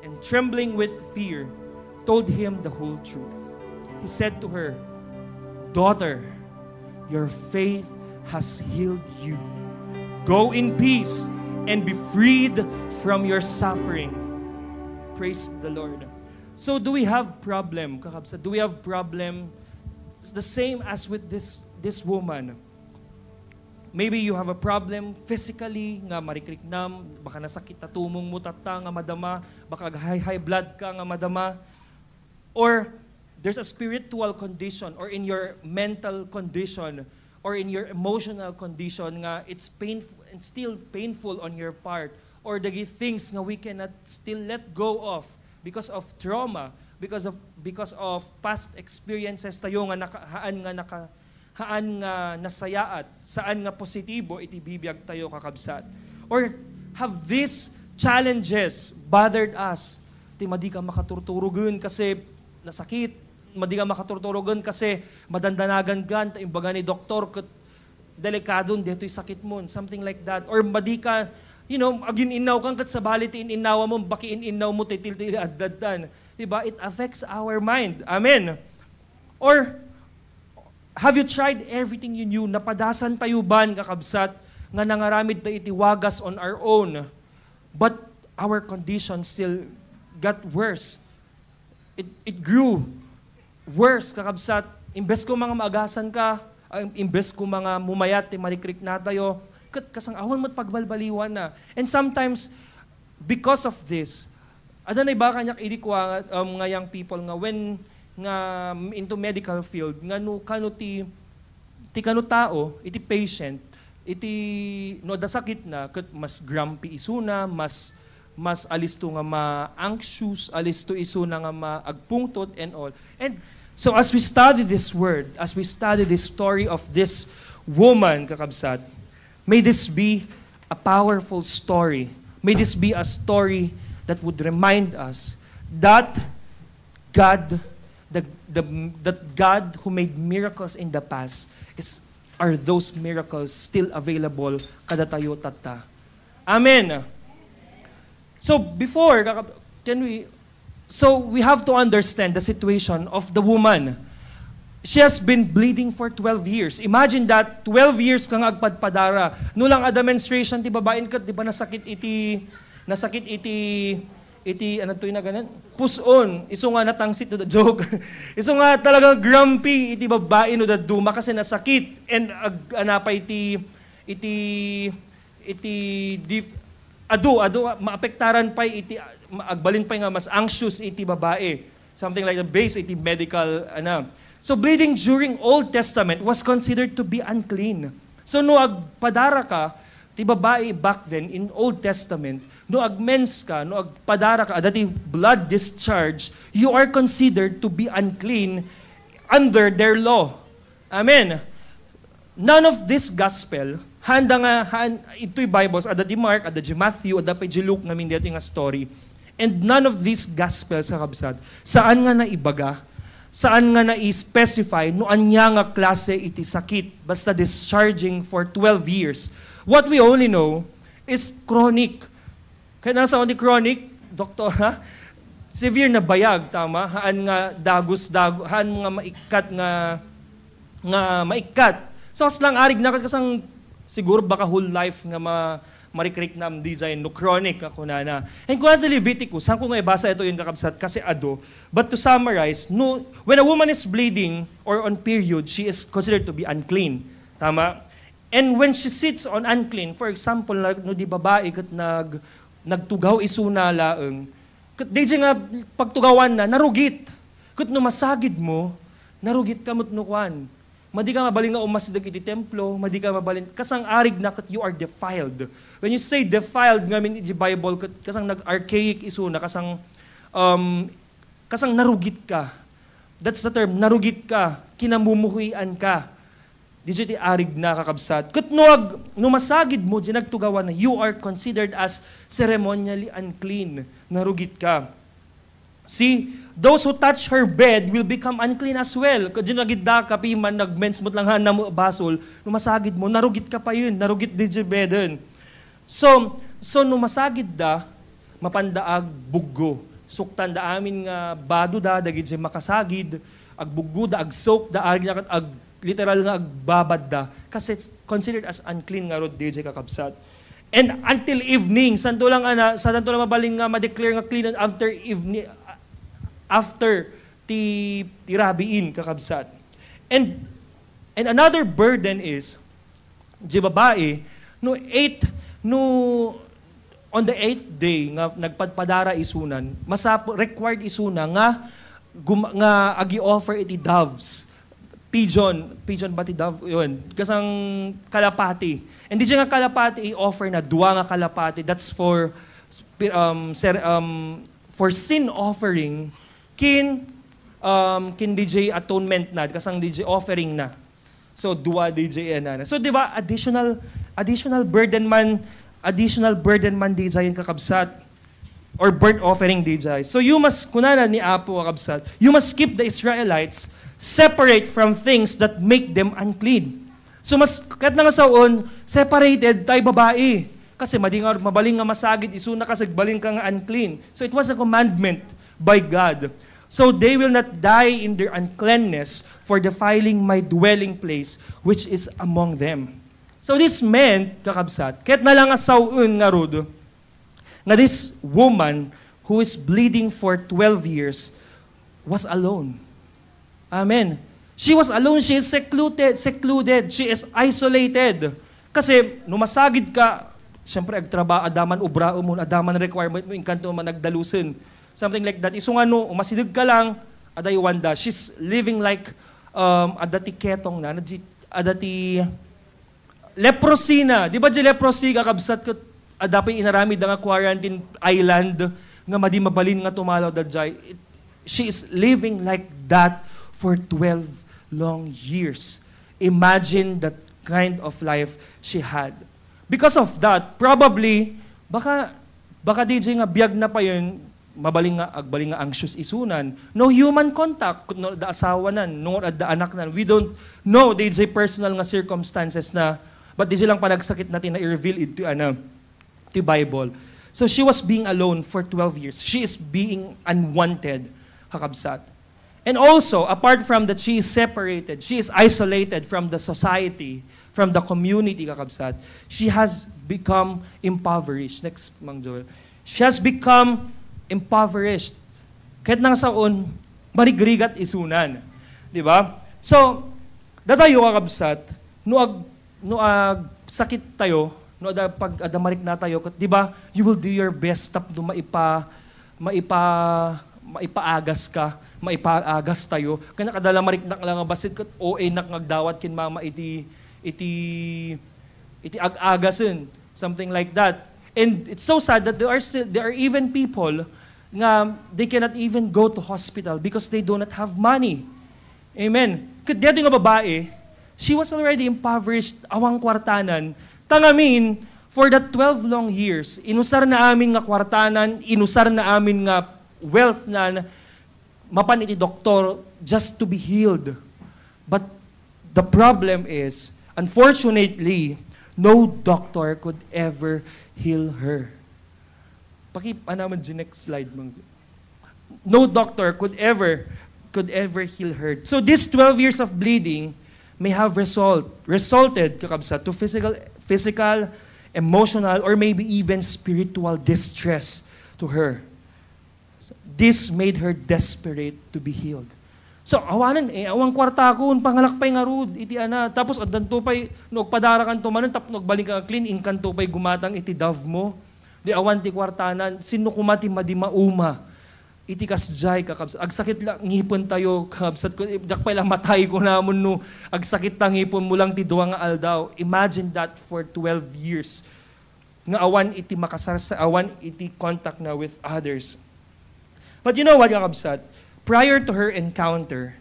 and trembling with fear, told him the whole truth. He said to her, "Daughter, your faith has healed you. Go in peace and be freed from your suffering." Praise the Lord. So do we have problem, kakabsat? Do we have problem? It's the same as with this woman. Maybe you have a problem physically, nga marikriknam, baka nasakit na tumong mo tata nga madama, baka high blood ka nga madama, or there's a spiritual condition, or in your mental condition, or in your emotional condition nga it's painful and still painful on your part, or the things nga we cannot still let go of because of trauma, because of past experiences tayo nga haan nga nasayaat, saan nga positibo iti bibiyag tayo kakabsat. Or have these challenges bothered us? Ti madi ka makaturturugan kasi nasakit, madi ka makaturturugan kasi madandanagan gan, ta imbaga ni doktor ket delikadon deto'y sakit mo, something like that. Or madi ka, agin inaw kang kat sa balit inawa mo, baki inaw mo titil addaddan. Diba? It affects our mind. Amen. Or have you tried everything you knew? Napadasan tayo ban kakabsat nga nangaramid ta itiwagas on our own, but our condition still got worse. It grew worse kakabsat. Imbes ko mga maagasan ka, imbes ko mga mumayat ti marikrik na tayo, kasang awan mo't pagbalbaliwan na. And sometimes because of this, adanay ba kanyak idikwa nga young people nga when nga into medical field nga kano ti kano tao iti patient iti no da sakit na ket mas grumpy isuna, mas alisto nga ma-anxious, alisto isuna nga maagpungtot and all. And so as we study this word, as we study this story of this woman kakabsat, may this be a powerful story. May this be a story that would remind us that God, that God who made miracles in the past are those miracles still available kada tayo tata. Amen. So we have to understand the situation of the woman. She has been bleeding for 12 years. Imagine that, 12 years kang agpadpadara. No lang a demonstration, ti babaen kat, di ba nasakit iti, ano to na ganun? Puson. Iso nga natangsit to the joke. Iso nga talaga grumpy, iti babae no da duma kasi nasakit. And anapay maapektaran pa iti, agbalin pa nga mas anxious iti babae. Something like the base iti medical, So bleeding during Old Testament was considered to be unclean. So no agpadara ka, ti babae back then in Old Testament, no agmens ka, no agpadara ka, dati blood discharge, you are considered to be unclean under their law. Amen. None of this gospel, ito'y Bibles, adati Mark, adati Matthew, adati Luke, namin dito yung story. And none of these gospels, kakabsat, saan nga naibaga, saan nga na-specify no anya nga klase iti sakit basta discharging for 12 years. What we only know is chronic. Kaya nasa on the chronic, doktora, severe na bayag, tama? Haan nga haan nga maikat. So as lang arig na kasang siguro baka whole life nga marikrik na design no chronic ako na. And kung natin Leviticus, saan ko nga ibasa ito yung kakabsat kasi ado. But to summarize, when a woman is bleeding or on period, she is considered to be unclean. Tama? And when she sits on unclean, for example, no di babae kat nagtugaw isuna laeng, kat di nga pagtugawan na, narugit. Kat no masagid mo, narugit ka mo't nukwan. Madi ka mabalin nga umasidag iti templo, madi ka mabalin, kasang arig na kat you are defiled. When you say defiled ngamin iti Bible, kasang nag-archaic iso na, kasang narugit ka. That's the term, narugit ka, kinamumuhuian ka. Di iti arig na kakabsat. Kat no masagid mo, di nagtugawan na, you are considered as ceremonially unclean. Narugit ka. See, those who touch her bed will become unclean as well. Kung ginagidda ka, piman, nag-mens mo't lang na mo basol, numasagid mo, narugit ka pa yun, narugit di bedon. So numasagid da, mapandaag buggo. suktan da amin nga bado da, dagid siya makasagid, agbuguda, ag-soak da, literal nga agbabad da, kasi it's considered as unclean nga rod DJ kakabsat. And until evening, santo lang mabaling nga ma-declare nga clean after evening, after ti rabiin kakabsat. And another burden is, di babae, on the 8th day nga nagpadpadara isunan, required isuna nga agi-offer iti doves. Pigeon ba ti dove? Yun. Kasang kalapati. And di nga kalapati i-offer na duwa nga kalapati. That's for sin offering kin DJ atonement na, kasang DJ offering na. So duwa DJ na. So di ba additional burden man DJ yung kakabsat or burnt offering DJ. So you must, kunana ni Apo kakabsat, you must keep the Israelites separate from things that make them unclean. So mas, kahit na nga saon, separated tayo babae. Kasi mabaling nga masagid, isuna kasi baling ka nga unclean. So it was a commandment by God. So they will not die in their uncleanness for defiling my dwelling place, which is among them. So this meant, kakabsat, kahit na lang asaun nga rod, na this woman who is bleeding for 12 years was alone. Amen. She was alone. She is secluded. She is isolated. Kasi, numasagid ka, siyempre, agtraba, adaman ubra mo, adaman requirement mo, inkanto man nagdalusin. Something like that. Iso nga no, umasidig ka lang, aday wanda. She's living like, adati ketong na, adati leprosy na. Di ba di leprosy, kakabsat ko, adapay inaramid nga quarantine island, nga madi mabalin nga tumalaw da jay. She is living like that for 12 long years. Imagine that kind of life she had. Because of that, probably, baka DJ nga biyag na pa yun, agbaling nga anxious isunan. No human contact, no da asawa nan, no da anak nan. We don't know DJ personal nga circumstances na, but DJ lang panagsakit natin na i-reveal it to Bible. So she was being alone for 12 years. She is being unwanted, kakabsat. And also, apart from that, she is separated. She is isolated from the society, from the community, kakabsat. She has become impoverished. Next, Mang Joel. She has become impoverished. Kahit nang saon, marigrigat isunan. Di ba? So, dadayo kakabsat, sakit tayo, pag adamarik na tayo, di ba, you will do your best tap do maipaagas ka, maipaagas tayo. Kaya kadala marik na lang basit kat OA nakagdawat kin mama iti ag-agasin, something like that. And it's so sad that there are even people nga they cannot even go to hospital because they do not have money. Amen. Kaya nga babae, she was already impoverished, awang kwartanan. Tangamin, for that 12 long years, inusar na amin nga kwartanan, inusar na amin nga wealth na mapan iti doktor just to be healed. But the problem is, unfortunately, no doctor could ever heal her. Naman the next slide. No doctor could ever heal her. So these 12 years of bleeding may have resulted kakabsat, to physical, emotional, or maybe even spiritual distress to her. This made her desperate to be healed. So, awanan awang kwarta ko, pangalakpay nga rud, iti ana. Tapos, adanto pa'y, nagpadarakan tumanan, tapos nagbalik ka clean, inkanto pa'y gumatang iti dove mo. Di awan ti kwartanan, sino kumati madimauma. Iti kasjay kakabsat. Agsakit lang, ngipon tayo, kakabsat ko, dakpay lang matay ko namon no. Agsakit lang, ngipon mo lang ti duwa nga aldaw. Imagine that for 12 years. Nga awan iti makasarsa, awan iti contact na with others. But you know what, kakabsat? Prior to her encounter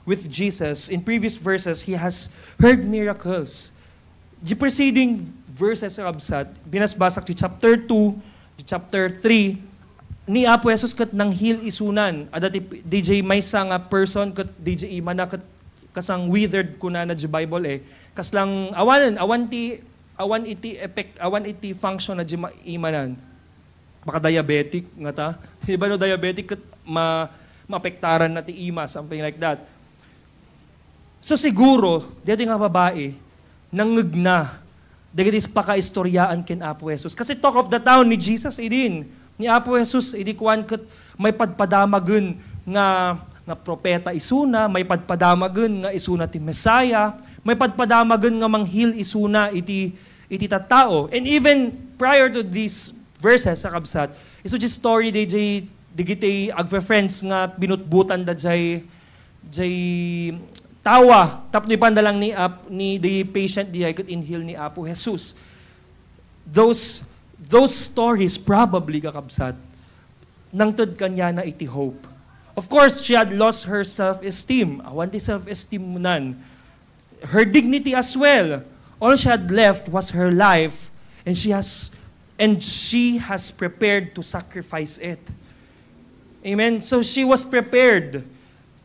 with Jesus, in previous verses, he has heard miracles. The preceding verses, kakabsat, binasbasak di chapter 2, di chapter 3, ni Apo Jesus kat nang heal isunan. Adati DJ maysa nga person kat DJ imana kat kasang withered kuna na di Bible Kaslang awan iti effect, awan iti function na di imanan. baka diabetic nga ta. Diba no, diabetic kat maapektaran na ti ima, something like that. So siguro, dito nga babae, nangag na, dagit is pakaistoryaan kin Apo Jesus. Kasi talk of the town ni Jesus, idin. Ni Apo Jesus, idi kuan kat may padpadamagun nga propeta isuna, may padpadamagun nga isuna ti Messiah, may padpadamagun nga manghil isuna iti tattao. And even prior to these verses sa kabsat, iso just story digiti agfa-friends nga binutbutan da jay tawa tapno ipandalang ni the patient di ay could inhale ni Apo Jesus. Those stories probably kakabsat nangtod kanya na iti hope. Of course, she had lost her self-esteem. Awan ti self-esteem mo nan. Her dignity as well. All she had left was her life, and she has prepared to sacrifice it. Amen? So she was prepared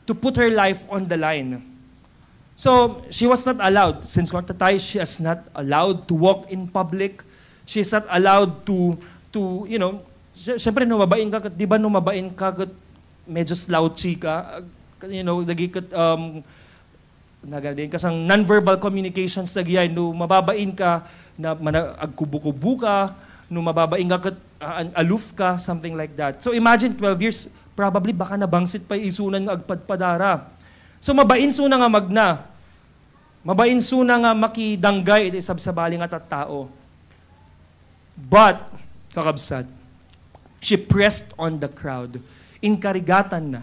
to put her life on the line. So she was not allowed, since Kortatay, she is not allowed to walk in public. She is not allowed to syempre numabain ka, di ba numabain ka, medyo slouchy ka, nagikot, nagadin kasang non-verbal communications na giyay, no mababain ka, na agkubo-kubo ka, no mababain ka, aloof ka, something like that. So imagine 12 years, probably baka nabangsit pa isunan ng agpadpadara. So mabain suna nga magna, mabain suna nga makidanggay iti sabsabali nga tattao. But, kakabsat, she pressed on the crowd. Inkarigatan na.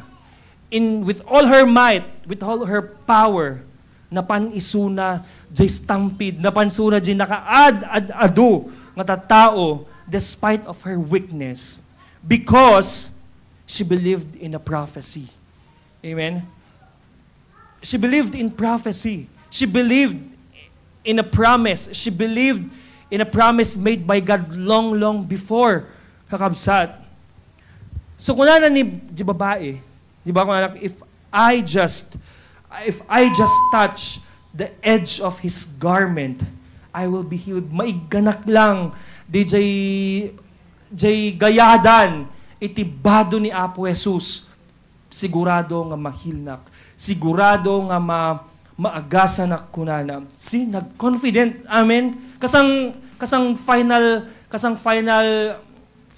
With all her might, with all her power, napanisuna, jay stampede, napansuna, jay nakaad-adu, nga tattao, despite of her weakness, because she believed in a prophecy. Amen? She believed in prophecy. She believed in a promise. She believed in a promise made by God long, long before, kakabsat. So kung na ni di babae, di ba kung anak, if I just touch the edge of His garment, I will be healed. Maiganak lang, di jay gayadan, itibado ni Apo Jesus, sigurado nga mahilnak, sigurado nga maagasan na kunana. Si nag-confident, amen? Kasang final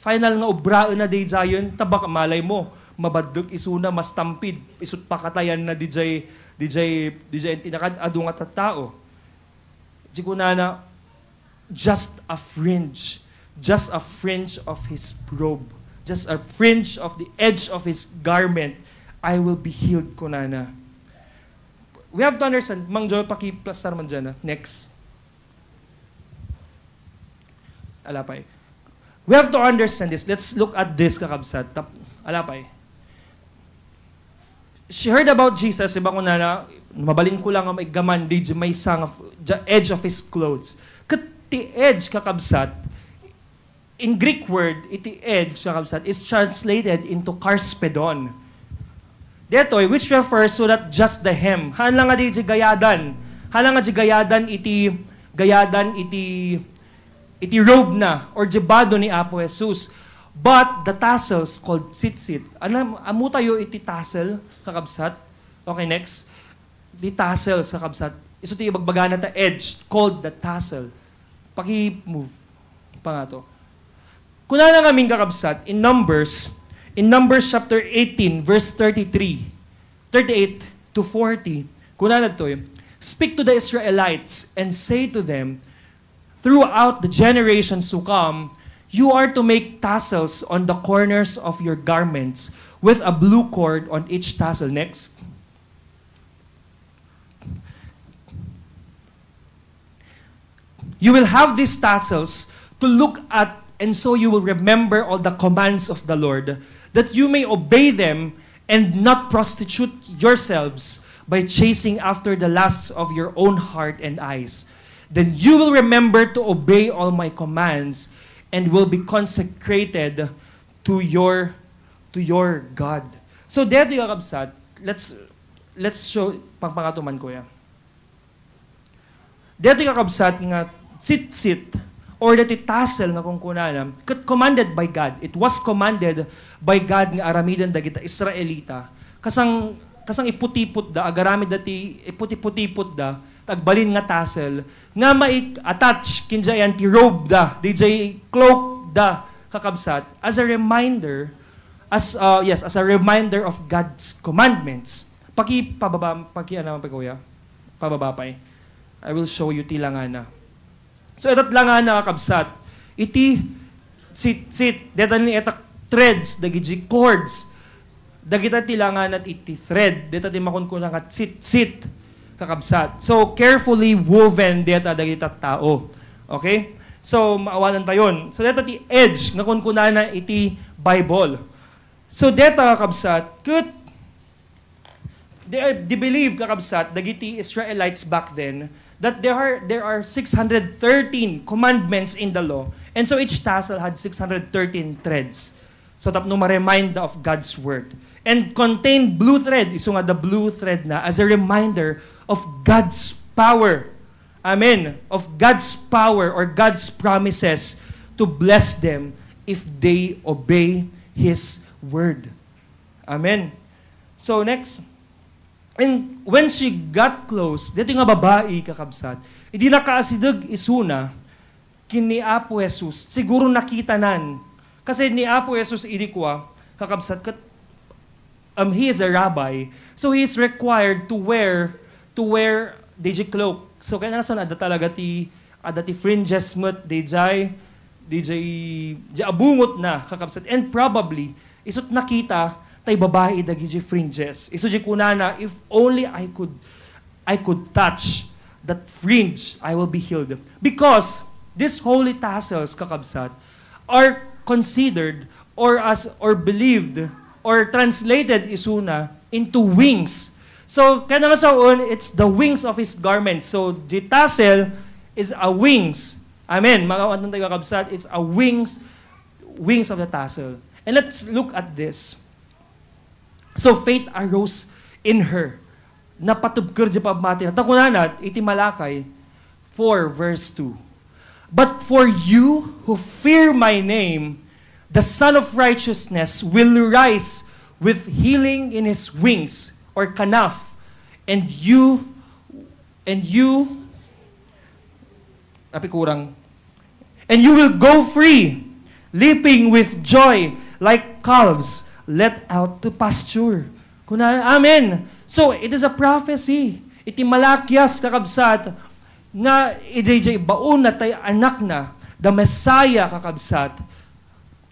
nga obraan na day jayon, tabak malay mo, mabadog isuna, mas tampid, isut pakatayan na DJ tinakad-adu nga tattao. Di kunana, just a fringe of His robe, just a fringe of the edge of His garment, I will be healed kunana. We have to understand, Mang Joel, paki-plastar man dyan. Next. Alapay. We have to understand this. Let's look at this, kakabsat. Alapay. She heard about Jesus, iba ko na, mabalin ko lang ang may gaman, may sang of the edge of His clothes. Kati edge, kakabsat, in Greek word, iti edge, kakabsat, is translated into karspedon. Detoy, which refers to not just the hem. Halang nga di gayadan. Halang nga di gayadan iti robe na, or jibado ni Apo Jesus. But the tassels called tzitzit. Amu tayo iti tassel, kakabsat. Okay, next. The tassels, kakabsat. Iso ti ibagbaga na ta edge, called the tassel. Paki-move. Pa nga to. Kuna na kaming kakabsat, in Numbers chapter 18, verse 38 to 40, kuna na to, speak to the Israelites and say to them, throughout the generations to come, you are to make tassels on the corners of your garments with a blue cord on each tassel. Next. You will have these tassels to look at, and so you will remember all the commands of the Lord, that you may obey them and not prostitute yourselves by chasing after the lusts of your own heart and eyes. Then you will remember to obey all my commands and will be consecrated to your God. So there you are, Kabsat. Let's show pangpangatuman ko ya. There you are, Kabsat, nga tzitzit or that tassel nga kung kunana, commanded by God. It was commanded by God nga aramidan dagita Israelita. Kasang iputipot da, agaramid dati iputiputipot da, tagbalin nga tassel, nga mai-attach kinjayan ti robe da, DJ cloak da, kakabsat, as a reminder, as a reminder of God's commandments. Pababa pay. I will show you tilangana. So etat langana kakabsat, iti sit deta ni etak threads dagiti cords. Dagita tilangan at iti thread deta ti makunkunan at sit kakabsat. So carefully woven deta dagita tao. Okay? So maawalan tayon. So deta ti edge nga kunkunana iti Bible. So deta kakabsat, they believe kakabsat dagiti Israelites back then that there are 613 commandments in the law. And so each tassel had 613 threads. So tapno ma-remind of God's word. And contained blue thread, iso nga the blue thread na as a reminder of God's power. Amen. Of God's power or God's promises to bless them if they obey His word. Amen. So next, and when she got close, dito nga babae kakabsat, hindi nakaasideg isuna kini Apo Jesus, siguro nakita nan. Kasi ni Apo Jesus idikwa, kakabsat, he is a rabbi, so he is required to wear DJ cloak. So kaya nasan ada talaga ti fringes mo DJ abungot na kakabsat. And probably isut nakita tay babae dagiti fringes. Isu di kunana, if only I could touch that fringe, I will be healed. Because these holy tassels kakabsat are considered or believed or translated isuna into wings. So kaya nga saon, it's the wings of his garment. So the tassel is a wings. Amen. Mga wantong tayo kakabsat, it's a wings of the tassel. And let's look at this. So faith arose in her. Napatubker di pabmati. Takunanat, iti Malakay 4 verse 2. But for you who fear my name, the Son of Righteousness will rise with healing in his wings or kanaf, and you will go free, leaping with joy like calves let out to pasture. Amen. So it is a prophecy. Iti Malakyas kakabsat nga idayjay baon na tay anak na, the Messiah kakabsat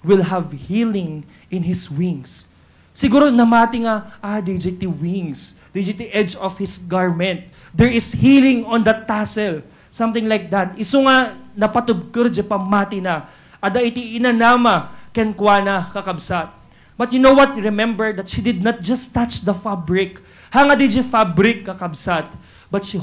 will have healing in his wings. Siguro namati nga, DJ ti wings, DJ ti edge of his garment. There is healing on the tassel. Something like that. Isu nga napatubker di pamati na. Ada iti inanama ken kuana kakabsat. But you know what? Remember that she did not just touch the fabric. Hanga di fabric kakabsat, but she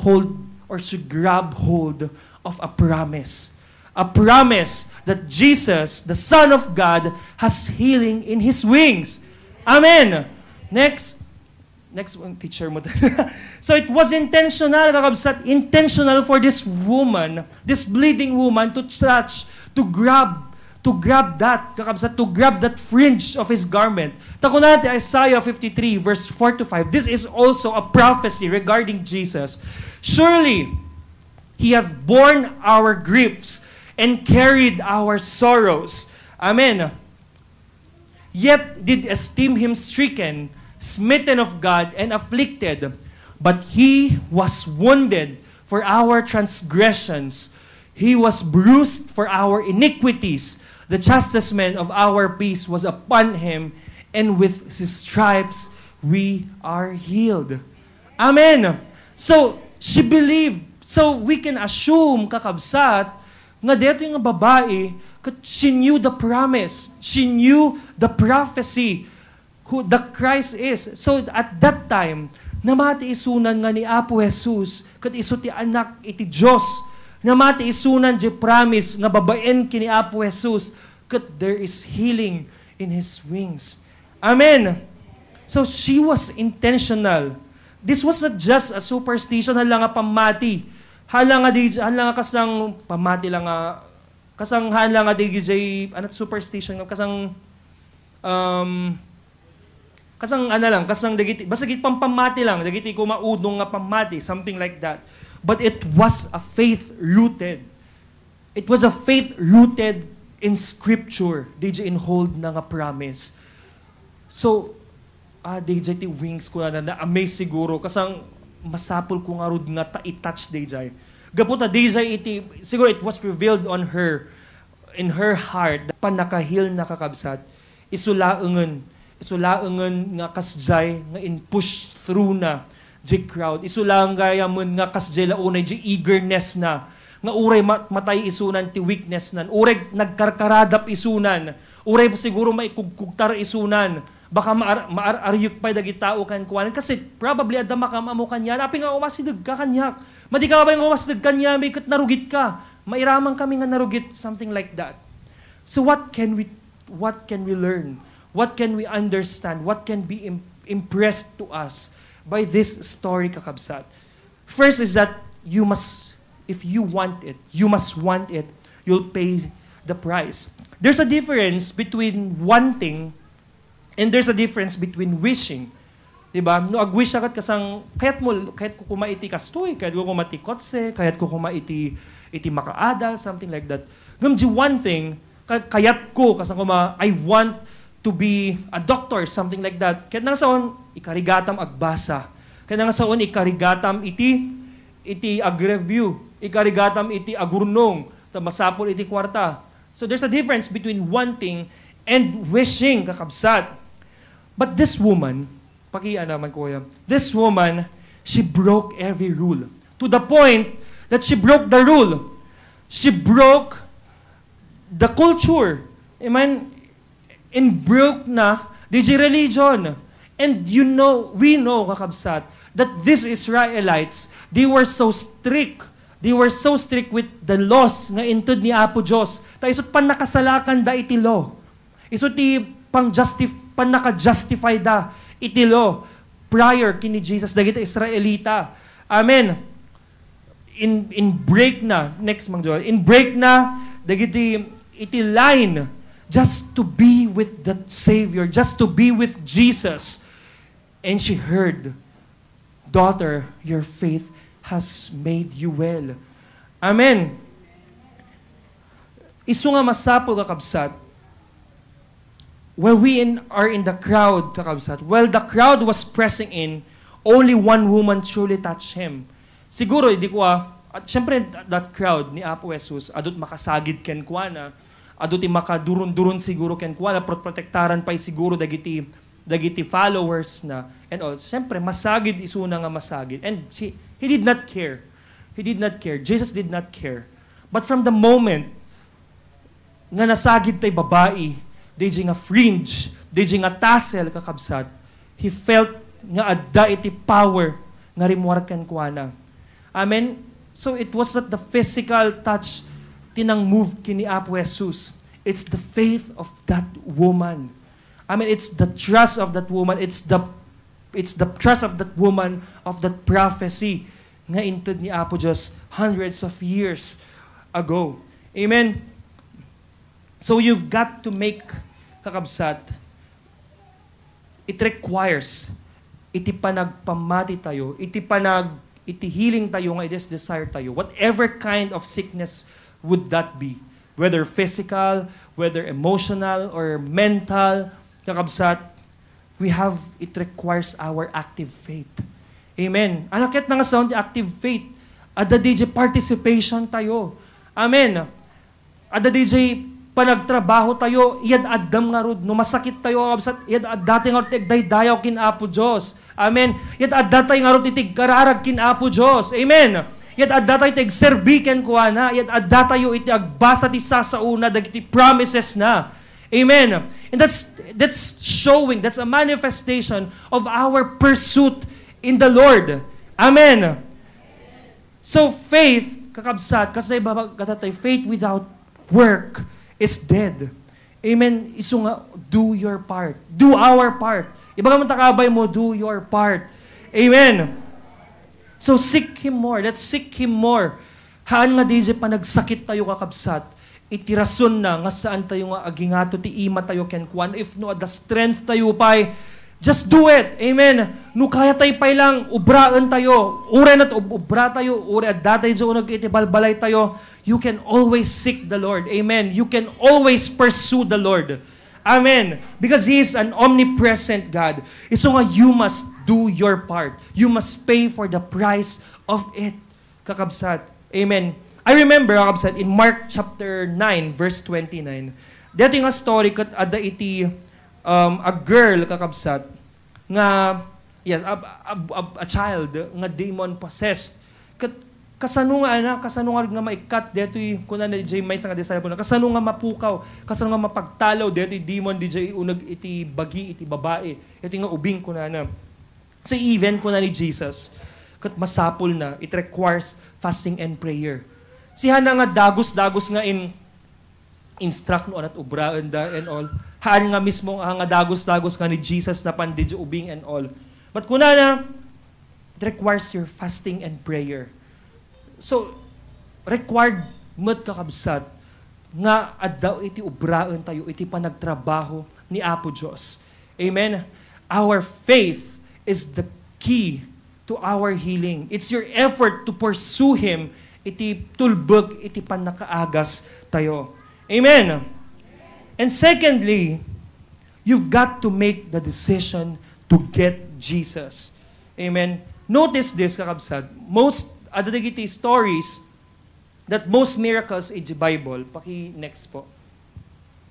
grabbed hold of a promise. A promise that Jesus, the Son of God, has healing in His wings. Amen. Next one, teacher mo. So it was intentional, kakabsat, intentional for this woman, this bleeding woman, to touch, to grab that, kakabsat, to grab that fringe of his garment. Tako natin, Isaiah 53, verse 4 to 5. This is also a prophecy regarding Jesus. Surely, He hath borne our griefs and carried our sorrows. Amen. Yet did esteem him stricken, smitten of God, and afflicted. But he was wounded for our transgressions. He was bruised for our iniquities. The chastisement of our peace was upon him, and with his stripes we are healed. Amen. So, she believed. So, we can assume, kakabsat, nga dito yung babae, she knew the promise. She knew the prophecy, who the Christ is. So, at that time, namati isunan nga ni Apo Jesus, kat iso ti anak iti Diyos. Namati isunan di promise, nga babaen kini Apo Jesus, kat there is healing in His wings. Amen. So, she was intentional. This was not just a superstition, hala nga pamati. Hala nga kasang pamati lang nga Kasang haan lang nga DJ, anat superstition, kasang, kasang dagiti, basta git pampamati lang, dagiti ko maudong nga pamati, something like that. But it was a faith rooted. It was a faith rooted in Scripture. DJ in hold na nga promise. So, DJ ti wings ko na-amaze siguro, kasang masapol ko nga rod nga i-touch DJ. Gaputa DJ iti, siguro it was revealed on her, in her heart, panakahil na kakabsat, isulaangan nga kasjay, nga in-push through na, di crowd, isulang gaya mo nga kasjay launay, di eagerness na, nga uray matay isunan ti weakness nan, uray nagkarkaradap isunan, uray siguro maikugkugtar isunan, baka maaryuk pa dagi tao kan kuanan, kasi probably adama ka mo kanya, napi nga umasidag ka kanyak, madi ka ba yung umasidag kanya, may kat narugit ka, mairamang kami nga narugit, something like that. So what can we learn? What can we understand? What can be impressed to us by this story, kakabsat? First is that you must, if you want it, you must want it, you'll pay the price. There's a difference between wanting and there's a difference between wishing. Diba? No, ag-wish agad kasang, kahit ko kumaiti kastoy, kahit ko kumati kotse, kahit ko kumaiti makaadal, something like that. Ngamji one thing, kayat ko, kasang I want to be a doctor, something like that. Kahit nang saon, ikarigatam agbasa. Kahit nang saon, ikarigatam iti ag-review. Ikarigatam iti agurnong. Masapol iti kwarta. So there's a difference between wanting and wishing, kakabsat. But this woman, pakiya naman kuya, this woman, she broke every rule. To the point that she broke the rule. She broke the culture. Amen? And broke na the religion. And we know, kakabsat, that these Israelites, they were so strict. They were so strict with the laws nga intud ni Apo Diyos. Ta isot pan nakasalakan da iti law. Isot ti pan naka-justify da iti law prior kini Jesus dagiti Israelita. Amen. In break na, next mang Joel, in break na dagiti iti line just to be with the Savior, just to be with Jesus. And she heard, "Daughter, your faith has made you well." Amen. Isu nga masapol, kakabsat, while are in the crowd, kakabsat, while the crowd was pressing in, only one woman truly touched him. Siguro, hindi ko at syempre, that crowd ni Apo Jesus, adot makasagid ken kuana, adot makadurun-durun siguro ken kuana, protektaran pa siguro dagiti followers na, and all. Syempre, masagid isuna nga masagid. And he did not care. He did not care. Jesus did not care. But from the moment nga nasagid tay babae, DJ nga fringe, DJ nga tassel, kakabsat, he felt nga adda iti power nga rimwarkan kuana. Amen? So it was not the physical touch tinang move kini Apo Jesus. It's the faith of that woman. I mean, it's the trust of that woman. It's the trust of that woman, of that prophecy nga intud ni Apo Diyos hundreds of years ago. Amen? So you've got to make, kakabsat, it requires, iti panagpamati tayo, iti healing tayo nga iti desire tayo, whatever kind of sickness would that be, whether physical, whether emotional, or mental, kakabsat, it requires our active faith. Amen. Anakit na nga sound active faith. Ada DJ participation tayo. Amen. Ada DJ panagtrabaho tayo, iyad addam nga rod, no masakit tayo, kakabsat, iyad addati nga rod, tigdaydayaw kin Apo Diyos. Amen. Iyad addati nga rod, itig kararag kin Apo Diyos. Amen. Iyad addati itig serbiken kuana, iyad addati iti agbasa ti sasauna, dagiti promises na. Amen. And that's showing, that's a manifestation of our pursuit in the Lord. Amen. So faith, kakabsat, kasi babagatay, faith without work is dead. Amen. Isu nga, do your part. Do our part. Ibaga mo takabay mo, do your part. Amen. So seek Him more. Let's seek Him more. Haan nga DJ pa nagsakit tayo, kakabsat. iti rason na nga saan tayo nga agingato ti ima tayo ken kuan if no the strength tayo pay just do it. Amen. No kaya tayo pay lang ubraan tayo. Ure na ubra tayo, ure adatay jo nag iti balbalay tayo. You can always seek the Lord. Amen. You can always pursue the Lord. Amen. Because He is an omnipresent God. So nga you must do your part. You must pay for the price of it. Kakabsat. Amen. I remember, kakabsat, in Mark chapter 9, verse 29, dito nga story kat ada iti a girl, kakabsat, nga, yes, a child, nga demon possessed. Kasano nga maikat, dito kuna na DJ may nga disciple, kasano nga mapukaw, kasano nga mapagtalaw, dito demon DJ unag iti bagi, iti babae, ito nga ubing kuna na. Sa even kuna ni Jesus, kat masapul na, it requires fasting and prayer. Siya na nga dagos-dagos nga instruct no at ubraan da and all. Haan nga mismo nga dagos-dagos nga ni Jesus na pandidyo ubing and all. But kuna na, it requires your fasting and prayer. So, required mo't kakabsat nga addaw iti ubraan tayo, iti panagtrabaho ni Apo Diyos. Amen? Our faith is the key to our healing. It's your effort to pursue Him, iti tulbog, iti panakaagas tayo. Amen? And secondly, you've got to make the decision to get Jesus. Amen? Notice this, kakabsat. Most adadagiti stories that most miracles in the Bible, paki-next po.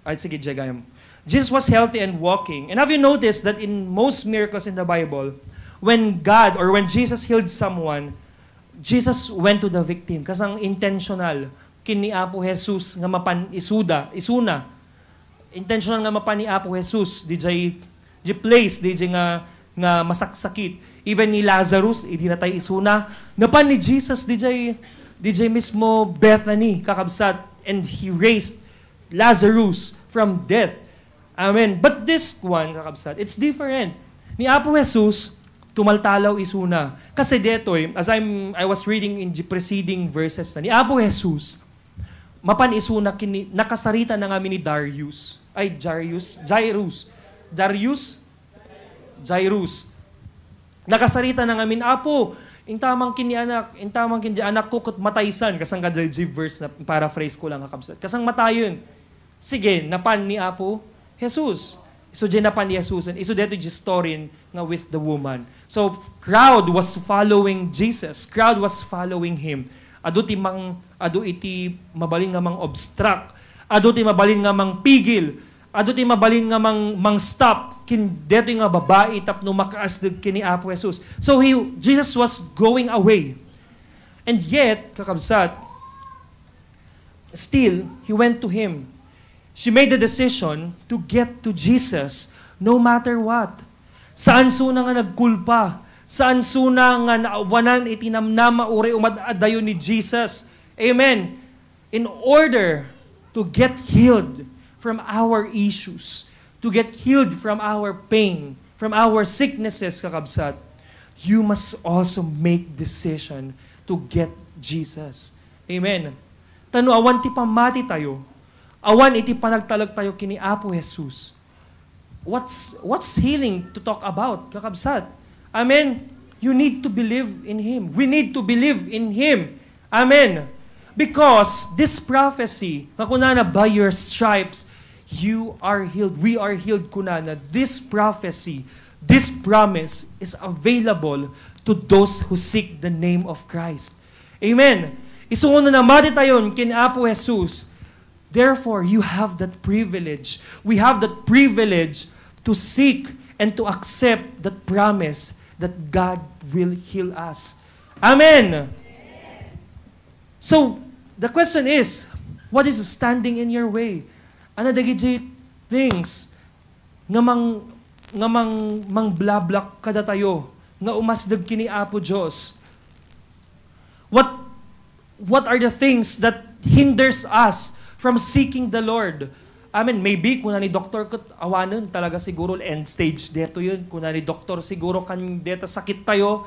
Ay, sige, jagayam. Jesus was healthy and walking. And have you noticed that in most miracles in the Bible, when God or when Jesus healed someone, Jesus went to the victim. Kasang intentional, kini Apo Jesus nga mapan isuna. Intentional nga mapan ni Apo Jesus, DJ place, DJ nga masaksakit. Even ni Lazarus, hindi na tayo isuna. Napan ni Jesus, DJ mismo Bethany, kakabsat, and He raised Lazarus from death. Amen. But this one, kakabsat, it's different. Ni Apo Jesus, tumaltalaw isuna. Kasi detoy, as I was reading in the preceding verses na, ni Apo Jesus, mapan isuna kini, nakasarita na nga ni Jairus. Nakasarita na nga min, Apo, intamang kini anak ko kat mataysan. Kasang kadjay verse na paraphrase ko lang kakabsat. Kasang matayon. Sige, napan ni Apo Jesus. So, napan ni Jesus. And iso deto yung story nga with the woman. So, crowd was following Jesus. Crowd was following Him. Ado iti mabaling nga mang obstruct. Ado ti mabaling nga mang pigil. Ado ti mabaling nga mang stop. Deto nga babae tapno makaasdag kini Apo Jesus. So, Jesus was going away. And yet, kakabsat, still, He went to Him. She made the decision to get to Jesus no matter what. Saan suna nga nagkulpa? Saan suna nga naawanan itinamnama uri umadayo ni Jesus? Amen. In order to get healed from our issues, to get healed from our pain, from our sicknesses, kakabsat, you must also make decision to get Jesus. Amen. Tano awan ti pamati tayo. Awan iti panagtalag tayo kini Apo Jesus. What's healing to talk about, kakabsat? Amen. You need to believe in Him. We need to believe in Him. Amen. Because this prophecy, kunana, by your stripes, you are healed. We are healed, kunana. This prophecy, this promise is available to those who seek the name of Christ. Amen. Isungon na mati tayon kin Apo Jesus. Therefore, you have that privilege. We have that privilege to seek and to accept that promise that God will heal us. Amen. So, the question is, what is standing in your way? Ano dagiti things nga mang blablak kada tayo nga umasdag kini Apo Dios? What are the things that hinders us from seeking the Lord? Amen. Maybe, kung ni doktor kat awanan, talaga siguro end stage deto yun. Kung ni doktor siguro kan deta sakit tayo,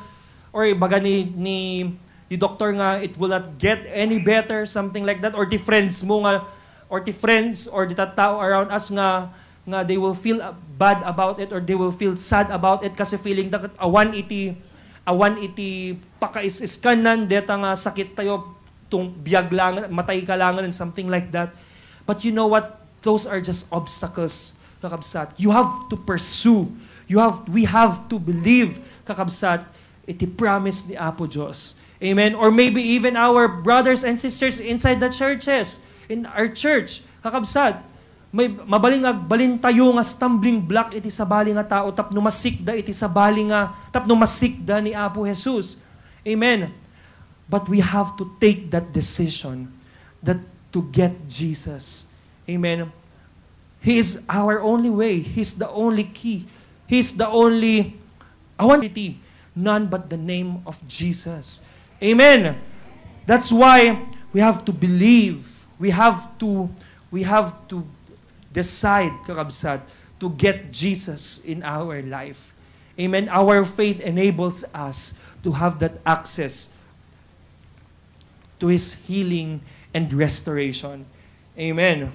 or baga ni doktor nga, it will not get any better, something like that. Or di friends mo nga, or ti friends or di tao around us nga they will feel bad about it or they will feel sad about it kasi feeling dakat awan iti pakaiskanan deta nga sakit tayo tung biyag lang matay ka lang and something like that. But you know what? Those are just obstacles, kakabsat. You have to pursue. We have to believe, kakabsat, iti promise ni Apo Diyos. Amen? Or maybe even our brothers and sisters inside the churches, in our church, kakabsat, may balin tayo nga stumbling block iti sa bali nga tao, tapno masikda iti sa bali nga, tapno masikda ni Apo Jesus. Amen? But we have to take that decision that to get Jesus. Amen? He is our only way. He's the only key. He's the only authority. None but the name of Jesus. Amen. That's why we have to believe. We have to decide, kakabsat, to get Jesus in our life. Amen. Our faith enables us to have that access to His healing and restoration. Amen.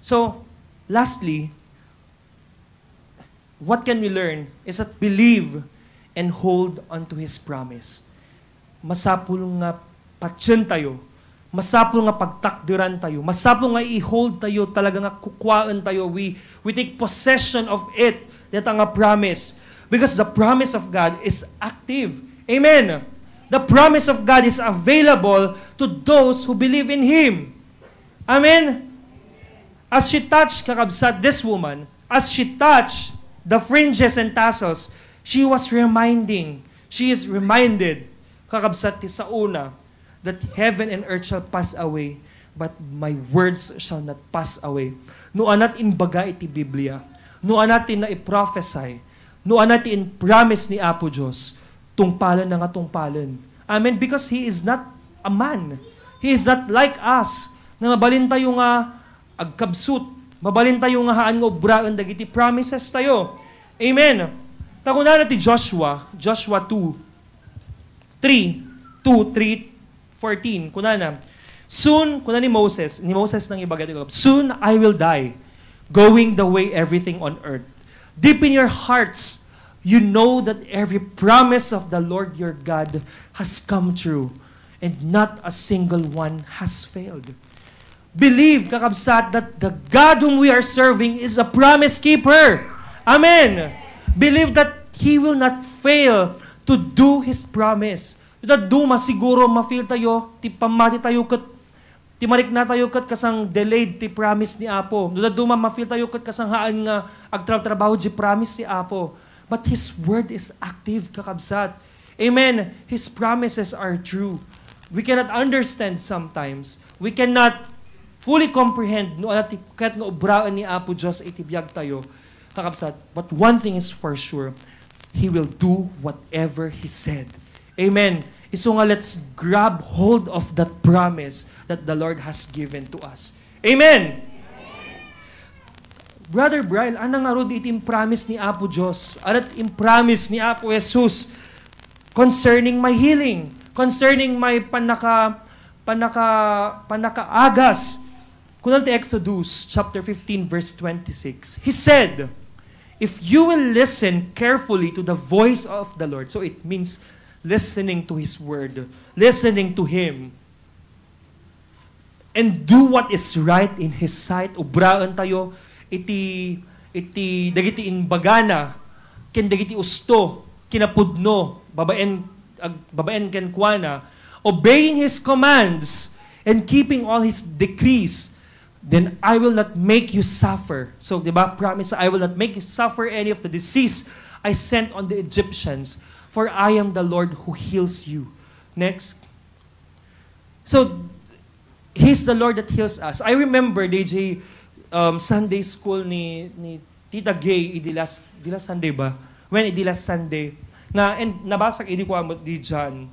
So, lastly, what can we learn is that believe and hold on to His promise. Masapul nga patsyon tayo. Masapul nga pagtakdiran tayo. Masapul nga i-hold tayo, talaga nga kukwaan tayo. We take possession of it, that nga promise. Because the promise of God is active. Amen. The promise of God is available to those who believe in Him. Amen. As she touched, kakabsat, this woman, as she touched the fringes and tassels, she is reminded, kakabsat ti sa una, that heaven and earth shall pass away, but my words shall not pass away. No anat inbaga iti Biblia, no anat na i-prophesy, no anat in promise ni Apo Diyos, tungpalan na nga tungpalan. Amen? Because He is not a man. He is not like us, na mabalin tayo nga agkabsut, mabalin tayo nga haan nga obraan dagiti promises tayo. Amen. Takuna na ti Joshua 3:14. Kunana. Soon, kuna ni Moses nang ibagat ko. Soon I will die, going the way everything on earth. Deep in your hearts, you know that every promise of the Lord your God has come true, and not a single one has failed. Believe, kakabsat, that the God whom we are serving is a promise keeper. Amen. Believe that He will not fail to do His promise. That duma siguro ma-feel tayo, ti pamati tayo kat, ti marik na tayo kat kasang delayed ti promise ni Apo. That duma ma-feel tayo kat kasang haan nga agtrabaho di promise si Apo. But His word is active, kakabsat. Amen. His promises are true. We cannot understand sometimes. We cannot fully comprehend no anat ket nga obraan ni Apo Dios itibiyag tayo, kakabsat. But one thing is for sure, He will do whatever He said. Amen. So nga, let's grab hold of that promise that the Lord has given to us. Amen. Brother Brian, ano nga ro itim promise ni Apo Dios? Anat promise ni Apo Jesus concerning my healing, concerning my panakaagas. Kunal ti Exodus chapter 15 verse 26. He said, if you will listen carefully to the voice of the Lord, so it means listening to His word, listening to Him, and do what is right in His sight, ubraan tayo, iti dagiti inbagana, ken dagiti usto, kinapudno, babaen ken kuana, obeying His commands, and keeping all His decrees, then I will not make you suffer. So, di ba, promise, I will not make you suffer any of the disease I sent on the Egyptians, for I am the Lord who heals you. Next. So, He's the Lord that heals us. I remember, DJ, Sunday school ni Tita Gay, idi last Sunday ba? When idi last Sunday, nga, and nabasag idi ko amot di dyan,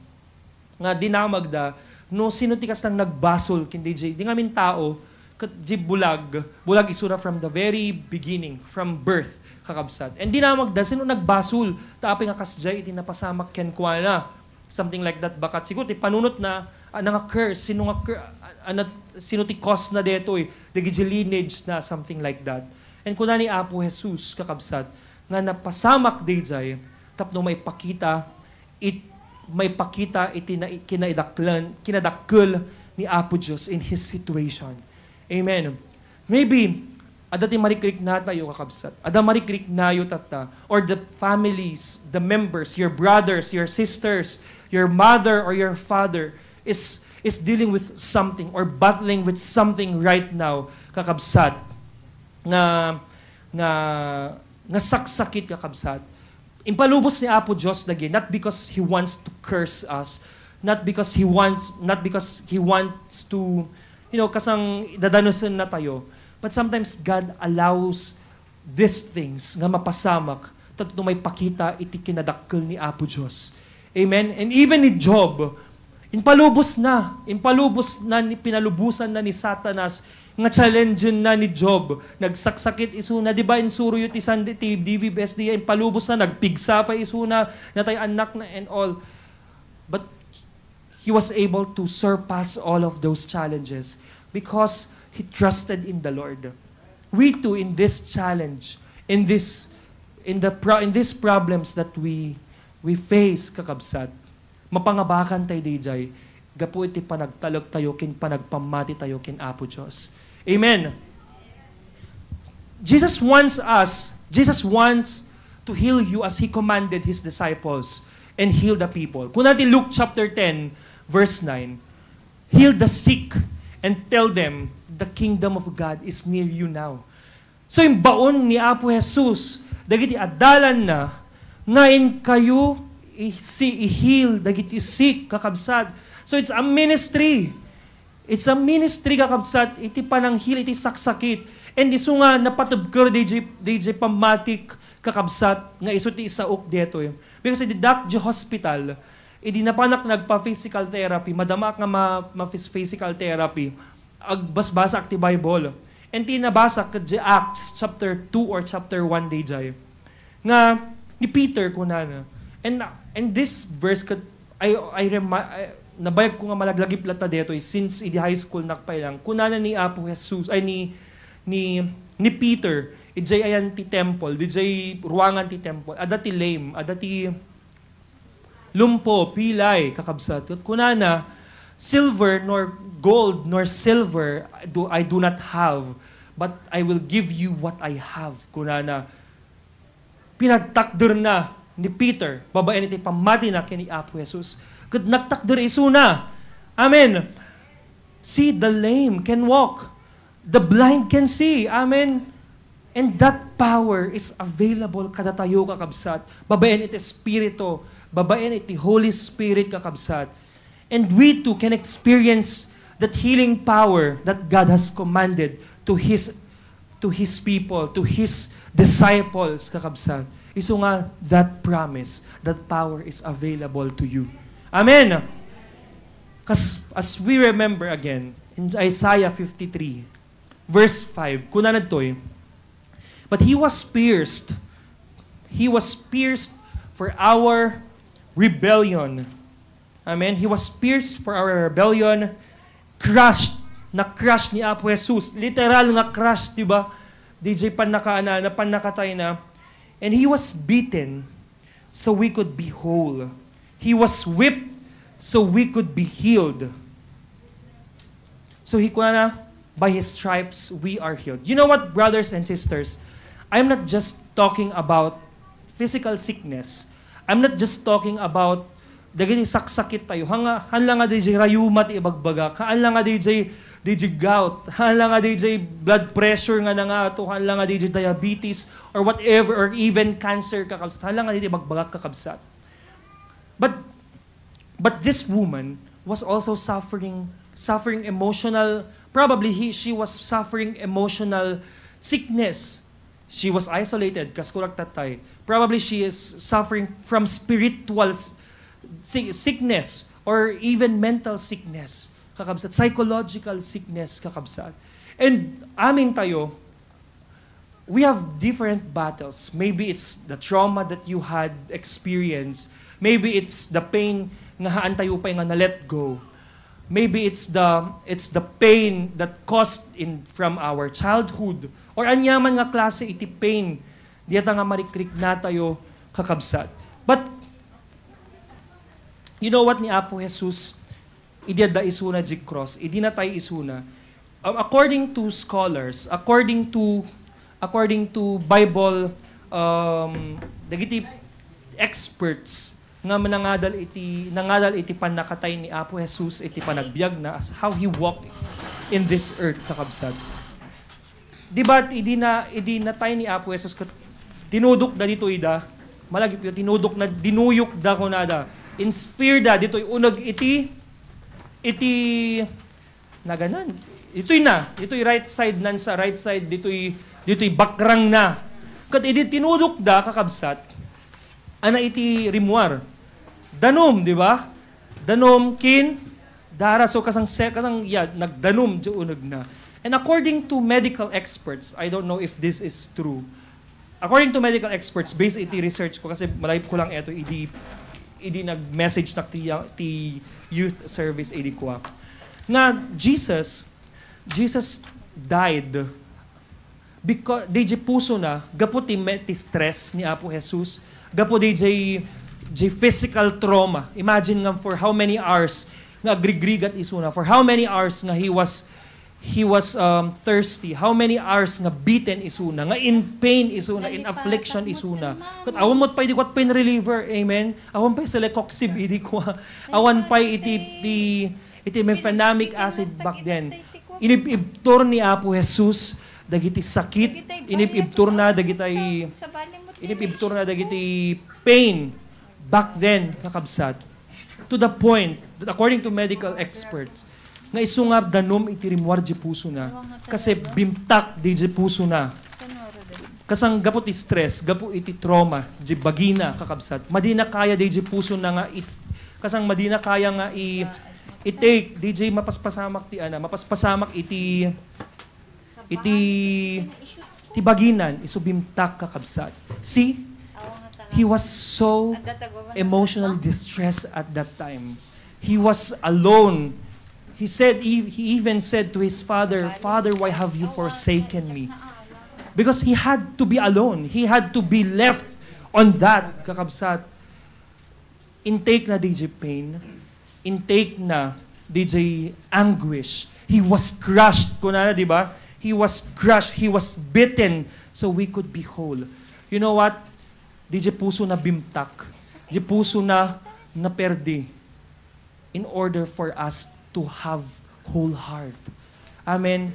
nga dinamag da, no sino tikas lang nagbasol, kin DJ, di ngamin tao, di bulag isura from the very beginning, from birth, kakabsat. And di na magda, sino nagbasol, taapin nga kasjay, iti napasamak ken kuana, something like that, bakat siguro, ti panunot na, nga curse, sino nga, sino ti cause na deto dagiti lineage na something like that. And kuna ni Apo Jesus kakabsat nga napasamak dayjay tapno may pakita iti na kinadakkel ni Apo Dios in his situation. Amen. Maybe adati marikrik na tayo kakabsat. Ada marikrik na yo tata or the families, the members, your brothers, your sisters, your mother or your father is dealing with something or battling with something right now kakabsat nga saksakit kakabsat. Impalubos ni Apo Diyos lagi, not because He wants to curse us, not because He wants to, kasang dadanusin na tayo, but sometimes God allows these things nga mapasamak tatno may pakita iti kinadakkel ni Apo Diyos. Amen? And even ni Job, impalubos na pinalubusan na ni Satanas nga challenge na ni Job. Nagsaksakit isuna, di ba, insuro yun isan ti DVBSD, impalubos na, nagpigsa pa isuna, natay anak na and all. But he was able to surpass all of those challenges because he trusted in the Lord. We too, in this challenge, in these problems that we face, kakabsat, mapangabakan tayo dijay, gapu iti panagtalog tayo, kin panagpamati tayo, kin Apo Diyos. Amen. Jesus wants to heal you as He commanded His disciples and heal the people. Kung natin Luke chapter 10, verse 9, heal the sick and tell them the kingdom of God is near you now. So yung baon ni Apo Jesus, dagiti adalan na, ngayon kayo i-heal, dagiti sick, kakabsat. So it's a ministry. It's a ministry kakabsat, iti pananghil, iti saksakit. And iso nga napatubker DJ pamatik kakabsat, nga iso ti isaok dito. Because di Dakji Hospital, idi napanak nagpa-physical therapy, madamak nga ma-physical therapy, agbasbasa ti Bible. And tinabasa ka di Acts chapter 2 or chapter 1 DJ. Nga ni Peter kunana. And this verse nabayag ko nga malaglagip lata dito since idi high school nakpailang kunana ni Apo Jesus ay ni Peter ijay ayan ti temple dijay ruangan ti temple adati lame adati lumpo pilay kakabsat kunana silver nor gold nor silver I do not have but I will give you what I have kunana pinagtakder na ni Peter babaen iti pamati na kini Apo Jesus ket nagtakder isuna. Amen. See, the lame can walk. The blind can see. Amen. And that power is available kada tayo kakabsat. Babaen iti Espiritu. Babaen iti Holy Spirit kakabsat. And we too can experience that healing power that God has commanded to His people, to His disciples kakabsat. Iso nga, that promise, that power is available to you. Amen. As we remember again, in Isaiah 53, verse 5, kunanad to but He was pierced for our rebellion. Amen. He was pierced for our rebellion, crushed, na-crush ni Apo Jesus. Literal nga crush, diba? DJ panakatay na. And He was beaten so we could be whole. He was whipped so we could be healed. So by His stripes, we are healed. You know what, brothers and sisters? I'm not just talking about physical sickness. I'm not just talking about dagiti saksakit tayo. Hanla nga DJ rayumat ibagbaga. Hanla nga DJ gout. Hanla nga DJ blood pressure nga nga ato. Hanla nga DJ diabetes or whatever or even cancer kakabsat. Hanla nga DJ ibagbaga kakabsat. But this woman was also suffering emotional, probably she was suffering emotional sickness. She was isolated, kaskurak tatay. Probably she is suffering from spiritual sickness or even mental sickness, kakabsat, psychological sickness, kakabsat. And aming tayo, we have different battles. Maybe it's the trauma that you had experienced. Maybe it's the pain nga haan tayo pa nga na let go. Maybe it's the pain that caused in from our childhood. Or anyaman nga klase iti pain. Diyata nga marikrik na tayo kakabsat. But, you know what ni Apo Jesus, idiyada isuna jig cross, idi na tayo isuna. According to scholars, according to Bible, dagiti experts, nga nangadal iti panakatay ni Apo Jesus, iti panagbiag na, as how He walked in this earth, kakabsat. Diba, idi na tayo ni Apo Jesus, tinudok na dito ida, malagip yun, tinudok na, dinuyok da ko na da, inspire da, dito unag iti, naganan, ito'y right side nan sa right side, dito'y bakrang na. Kat idi tinudok da, kakabsat, ana iti rimuar, danom, di ba? Danom, kin, dara, so kasang nagdanom, di unag na. And according to medical experts, I don't know if this is true, according to medical experts, based iti research ko, kasi malay ko lang ito, idi nag-message na ti youth service, idi ko. Nga, Jesus died because DJ puso na, gapo ti stress ni Apo Jesus, gapo DJ physical trauma. Imagine nga for how many hours nga agrigrigat isuna, for how many hours nga he was thirsty, how many hours nga beaten isuna, nga in pain isuna, in affliction isuna. Kat awan mo pa iti kwat pain reliever, amen. Awan pa sa lecoxib idi ko. Awan pa iti mefenamic acid back then. Inibibtor ni Apo Jesus dagiti sakit, inibibtor na dagiti pain back then, kakabsat. To the point that according to medical experts, nga isungar danom iti rimwar di puso na. Kasi bimtak di puso na. Kasang gapo ti stress, gapo iti trauma, di bagina, kakabsat. Madina kaya di puso na nga, kasang madina kaya nga i-take, DJ mapaspasamak mapaspasamak iti baginan, isubimtak, kakabsat. See, he was so emotionally distressed at that time. He was alone. He even said to his father, "Father, why have you forsaken me?" Because he had to be alone. He had to be left on that, kakabsat. Intake na DJ pain. Intake na DJ anguish. He was crushed. Kunana, di ba? He was crushed. He was bitten so we could be whole. You know what? DJ puso na bimtak. DJ puso na naperdi in order for us to have whole heart. Amen.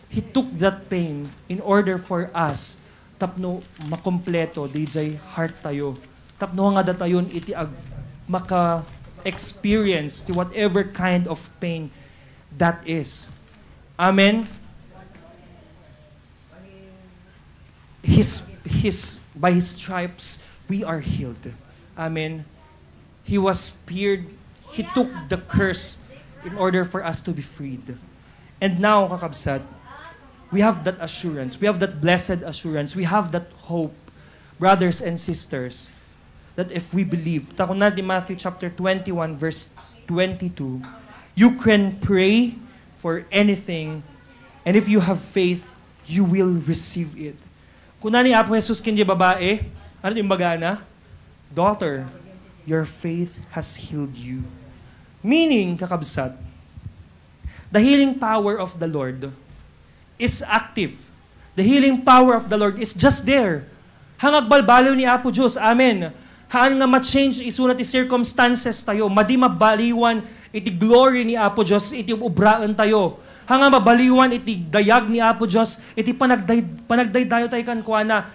He took that pain in order for us tapno makompleto DJ heart tayo. Tapno nga datayon iti maka-experience to whatever kind of pain that is. Amen. By His stripes, we are healed. Amen. He was speared. He took the curse in order for us to be freed. And now, kakabsat, we have that assurance. We have that blessed assurance. We have that hope, brothers and sisters, that if we believe, takon natin Matthew chapter 21, verse 22, you can pray for anything, and if you have faith, you will receive it. Kung nani Apo Jesus kindi babae, ano yung bagana? Daughter, your faith has healed you. Meaning, kakabsat, the healing power of the Lord is active. The healing power of the Lord is just there. Hangag balbaliw ni Apo Diyos. Amen. Haan nga ma-change isuna ti circumstances tayo. Madi mabaliwan iti glory ni Apo Diyos, iti ubraan tayo. Hanga mabaliwan iti dayag ni Apo Diyos, iti panagdaydayo tayo kankwana.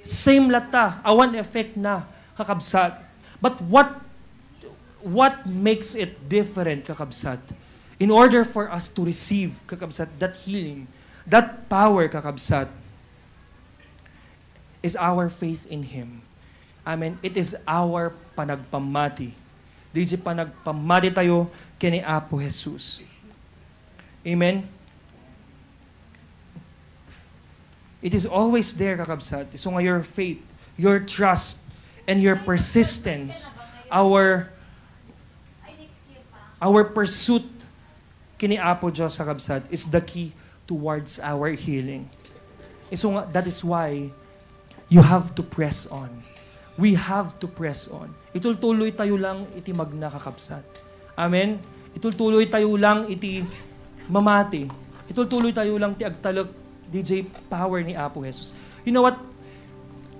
Same lata, awan effect na, kakabsat. But what makes it different, kakabsat? In order for us to receive, kakabsat, that healing, that power, kakabsat, is our faith in Him. Amen. It is our panagpamati. Di panagpamati tayo kini Apo Jesus. Amen. It is always there, kakabsat. So nga your faith, your trust, and your persistence, our pursuit kini Apo Diyos sa kabsat is the key towards our healing. So that is why you have to press on. We have to press on. Itultuloy tayo lang iti magnakakabsat. Amen? Itultuloy tayo lang iti mamati. Itultuloy tayo lang ti agtalog DJ power ni Apo Jesus. You know what?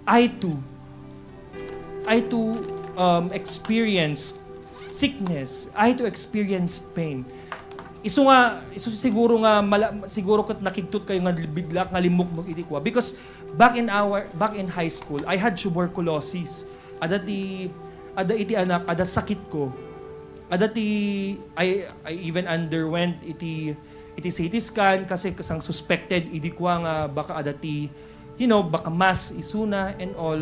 I too experience sickness. I too experience pain. Isu siguro kat nakigtot kayo nga bigla nga limok mo iti kwa. Because back in high school, I had tuberculosis. Ada iti anak, ada sakit ko. I even underwent iti CT scan kasi kasang suspected idi ko nga baka baka mass isuna and all.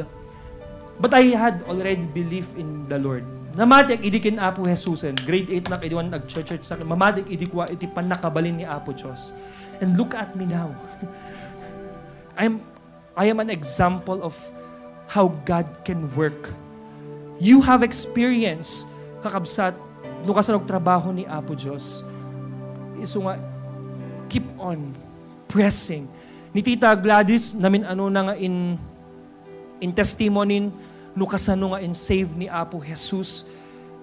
But I had already belief in the Lord. Namatik idi kin Apo Jesusen. Grade 8 na idiwan nag-church sa mamatik idi ko iti panakabalin ni Apo Diyos. And look at me now. I am an example of how God can work. You have experience kakabsat no kasanog trabaho ni Apo Diyos. Isu nga keep on pressing. Ni Tita Gladys namin na nga in testimony no kasano nga in save ni Apo Jesus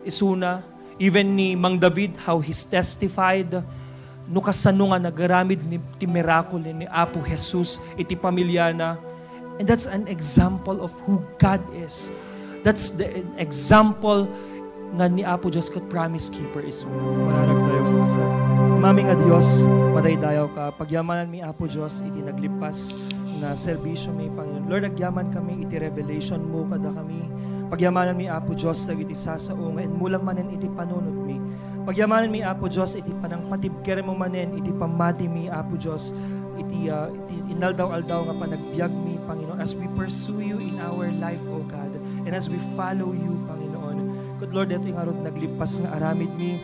isuna, even ni Mang David how he's testified no kasano nga nagaramid ni ti miracle ni Apo Jesus iti pamilya na. And that's an example of who God is. That's the example nga ni Apo Diyos kat promise keeper isuna. Manarag tayo sa Mami nga Diyos, madaydayaw ka. Pagyamanan mi Apo Diyos, iti naglipas na serbisyo mi, Panginoon. Lord, agyaman kami, iti revelation mo kada kami. Pagyamanan mi Apo Diyos, iti sasaong, and mulang manen iti panunod mi. Pagyamanan mi Apo Diyos, iti panang patibker mo manen, iti pamati mi Apo Diyos, iti inaldaw-aldaw nga panagbiag mi, Panginoon, as we pursue you in our life, O God, and as we follow you, Panginoon. Good Lord, ito yung arod naglipas nga aramid mi,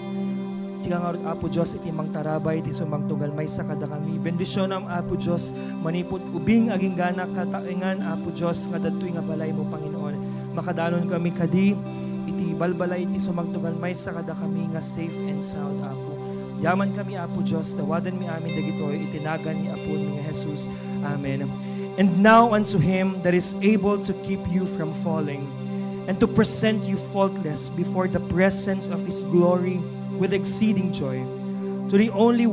siga nga Apo Diyos, iti mang tarabay, iti sumangtugal may sakada kami. Bendisyon am Apo Diyos, manipot ubing aging gana kataingan Apo Diyos, nga datoy nga balay mo, Panginoon. Makadanon kami kadi, iti balbalay, iti sumangtugal may sakada kami, nga safe and sound, Apo. Yaman kami, Apo Diyos, tawadan mi amin dagitoy, itinagan ni Apo ni Jesus. Amen. And now unto Him that is able to keep you from falling, and to present you faultless before the presence of His glory with exceeding joy, to the only